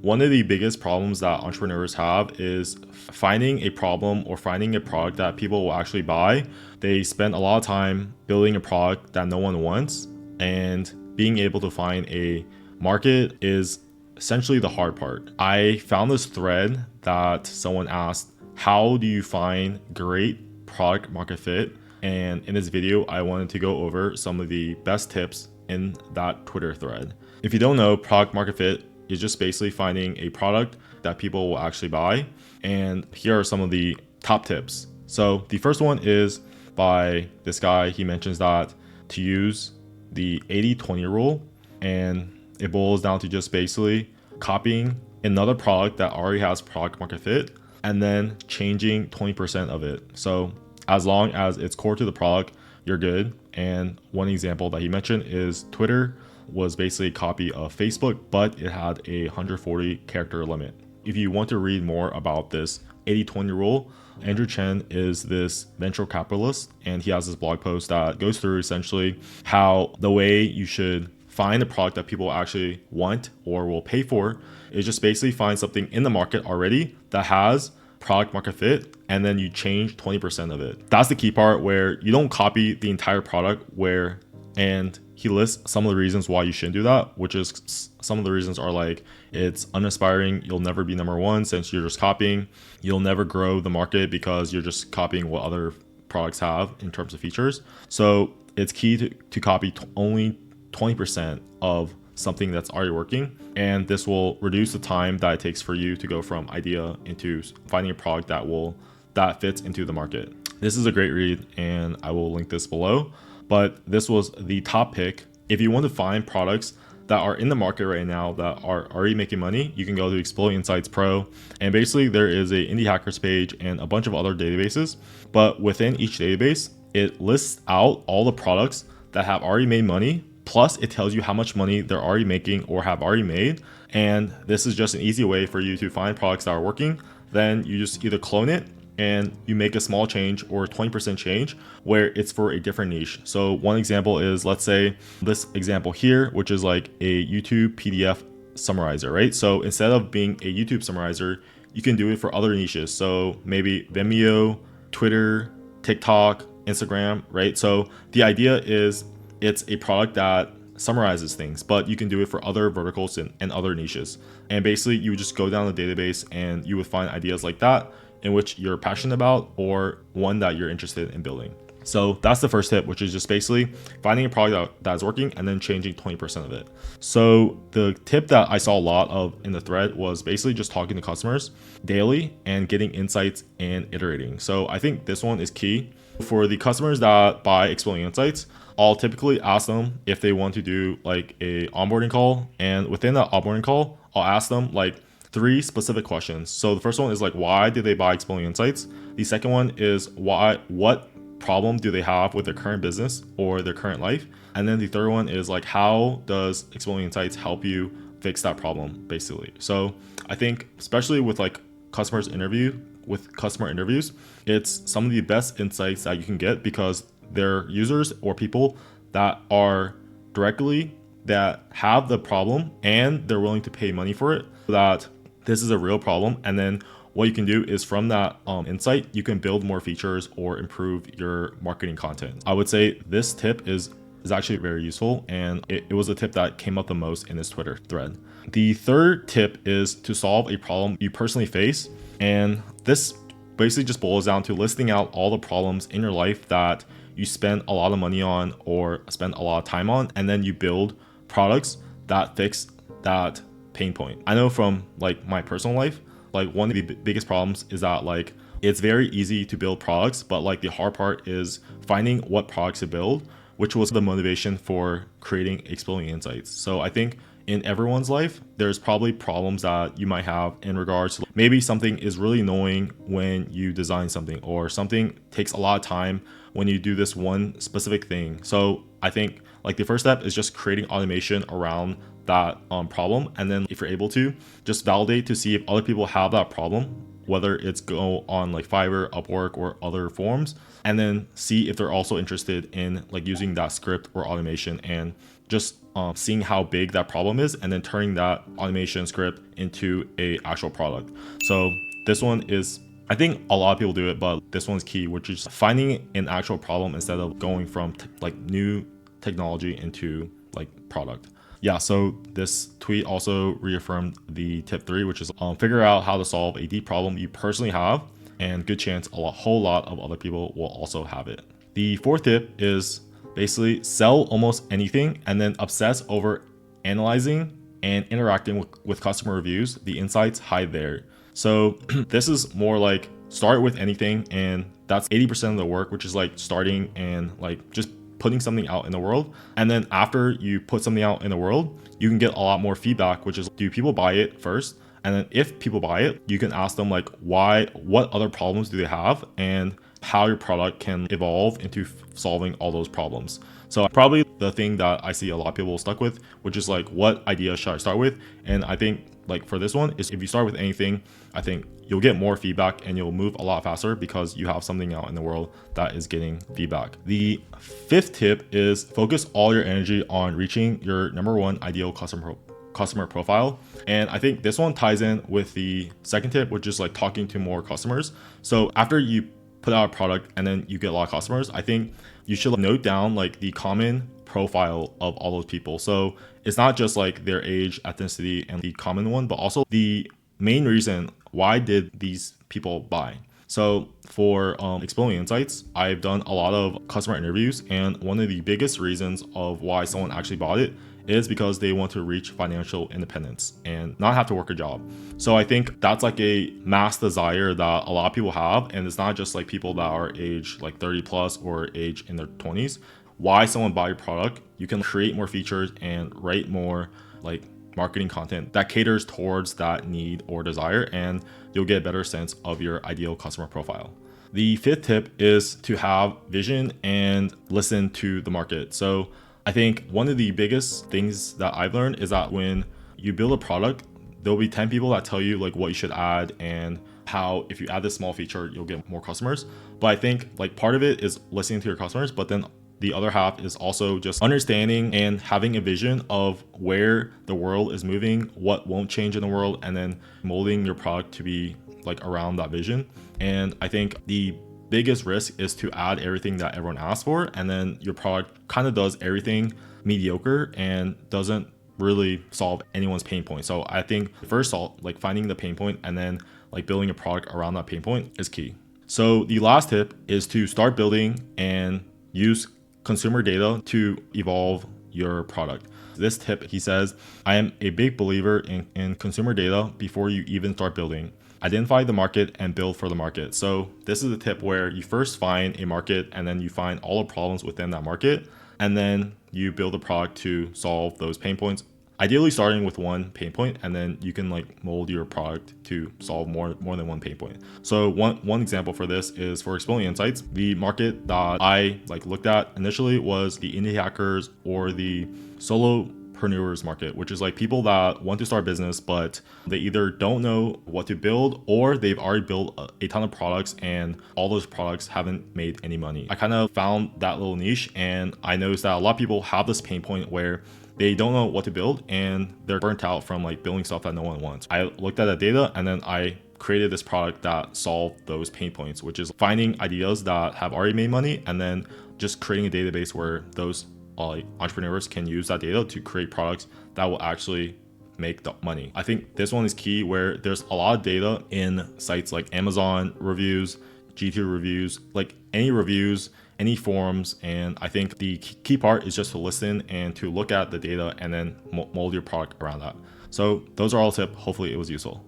One of the biggest problems that entrepreneurs have is finding a problem or finding a product that people will actually buy. They spend a lot of time building a product that no one wants, and being able to find a market is essentially the hard part. I found this thread that someone asked, how do you find great product market fit? And in this video, I wanted to go over some of the best tips in that Twitter thread. If you don't know, product market fit is just basically finding a product that people will actually buy. And here are some of the top tips. So the first one is by this guy. He mentions that to use the 80-20 rule, and it boils down to just basically copying another product that already has product market fit and then changing 20% of it. So as long as it's core to the product, you're good. And one example that he mentioned is Twitter was basically a copy of Facebook, but it had a 140 character limit. If you want to read more about this 80-20 rule, Andrew Chen is this venture capitalist, and he has this blog post that goes through essentially how the way you should find a product that people actually want or will pay for is just basically find something in the market already that has product market fit, and then you change 20% of it. That's the key part, where you don't copy the entire product, and he lists some of the reasons why you shouldn't do that, which is some of the reasons are like, it's uninspiring, you'll never be number one since you're just copying, you'll never grow the market because you're just copying what other products have in terms of features. So it's key to copy only 20% of something that's already working, and this will reduce the time that it takes for you to go from idea into finding a product that fits into the market. This is a great read, and I will link this below, but this was the top pick. If you want to find products that are in the market right now that are already making money, you can go to Exploding Insights Pro, and basically there is a indie hackers page and a bunch of other databases, but within each database it lists out all the products that have already made money, plus it tells you how much money they're already making or have already made. And this is just an easy way for you to find products that are working. Then you just either clone it and you make a small change or 20% change where it's for a different niche. So one example is, let's say this example here, which is like a YouTube PDF summarizer, right? So instead of being a YouTube summarizer, you can do it for other niches. So maybe Vimeo, Twitter, TikTok, Instagram, right? So the idea is it's a product that summarizes things, but you can do it for other verticals and other niches. And basically you would just go down the database and you would find ideas like that in which you're passionate about or one that you're interested in building. So that's the first tip, which is just basically finding a product that is working and then changing 20% of it. So the tip that I saw a lot of in the thread was basically just talking to customers daily and getting insights and iterating. So I think this one is key. For the customers that buy Exploding Insights, I'll typically ask them if they want to do like a onboarding call, and within that onboarding call, I'll ask them like 3 specific questions. So the first one is like, why did they buy Exploding Insights? The second one is what problem do they have with their current business or their current life? And then the third one is like, how does Exploding Insights help you fix that problem, basically? So I think especially with like customer interviews, it's some of the best insights that you can get, because they're users or people that have the problem and they're willing to pay money for it, so that this is a real problem. And then what you can do is from that insight, you can build more features or improve your marketing content. I would say this tip is actually very useful, and it was a tip that came up the most in this Twitter thread. The third tip is to solve a problem you personally face, and this basically just boils down to listing out all the problems in your life that you spend a lot of money on or spend a lot of time on, and then you build products that fix that pain point. I know from like my personal life, like one of the biggest problems is that like it's very easy to build products, but like the hard part is finding what products to build, which was the motivation for creating Exploding Insights. So I think in everyone's life, there's probably problems that you might have in regards to maybe something is really annoying when you design something, or something takes a lot of time when you do this one specific thing. So I think like the first step is just creating automation around that problem. And then if you're able to, just validate to see if other people have that problem, whether it's go on like Fiverr, Upwork, or other forums, and then see if they're also interested in like using that script or automation, and just seeing how big that problem is and then turning that automation script into a actual product. So this one is, I think a lot of people do it, but this one's key, which is finding an actual problem instead of going from like new technology into like product. Yeah, so this tweet also reaffirmed the tip 3, which is figure out how to solve a deep problem you personally have, and good chance a whole lot of other people will also have it. The 4th tip is basically sell almost anything and then obsess over analyzing and interacting with customer reviews. The insights hide there. So this is more like start with anything, and that's 80% of the work, which is like starting and like just putting something out in the world. And then after you put something out in the world, you can get a lot more feedback, which is, do people buy it first? And then if people buy it, you can ask them like why, what other problems do they have, and how your product can evolve into solving all those problems. So probably the thing that I see a lot of people stuck with, which is like, what idea should I start with? And I think like for this one is, if you start with anything, I think you'll get more feedback and you'll move a lot faster because you have something out in the world that is getting feedback. The 5th tip is focus all your energy on reaching your number 1 ideal customer profile. And I think this one ties in with the 2nd tip, which is like talking to more customers. So after you put out a product and then you get a lot of customers, I think you should note down like the common profile of all those people. So it's not just like their age, ethnicity, and the common one, but also the main reason why did these people buy. So for Exploding Insights, I've done a lot of customer interviews, and one of the biggest reasons of why someone actually bought it is because they want to reach financial independence and not have to work a job. So I think that's like a mass desire that a lot of people have, and it's not just like people that are age like 30 plus or age in their 20s. Why someone buy your product? You can create more features and write more like marketing content that caters towards that need or desire, and you'll get a better sense of your ideal customer profile. The 5th tip is to have vision and listen to the market. So I think one of the biggest things that I've learned is that when you build a product, there'll be 10 people that tell you like what you should add and how if you add this small feature, you'll get more customers. But I think like part of it is listening to your customers, but then the other half is also just understanding and having a vision of where the world is moving, what won't change in the world, and then molding your product to be like around that vision. And I think the biggest risk is to add everything that everyone asks for, and then your product kind of does everything mediocre and doesn't really solve anyone's pain point. So I think first of all, like finding the pain point and then like building a product around that pain point is key. So the last tip is to start building and use consumer data to evolve your product. This tip, he says, I am a big believer in consumer data before you even start building. Identify the market and build for the market. So this is a tip where you first find a market and then you find all the problems within that market, and then you build a product to solve those pain points. Ideally starting with one pain point, and then you can like mold your product to solve more than one pain point. So one example for this is for Exploding Insights. The market that I like looked at initially was the indie hackers or the solopreneurs market, which is like people that want to start a business, but they either don't know what to build or they've already built a ton of products and all those products haven't made any money. I kind of found that little niche, and I noticed that a lot of people have this pain point where they don't know what to build and they're burnt out from like building stuff that no one wants. I looked at that data and then I created this product that solved those pain points, which is finding ideas that have already made money and then just creating a database where those entrepreneurs can use that data to create products that will actually make the money. I think this one is key, where there's a lot of data in sites like Amazon reviews, G2 reviews, like any reviews, any forums. And I think the key part is just to listen and to look at the data and then mold your product around that. So those are all tips. Hopefully it was useful.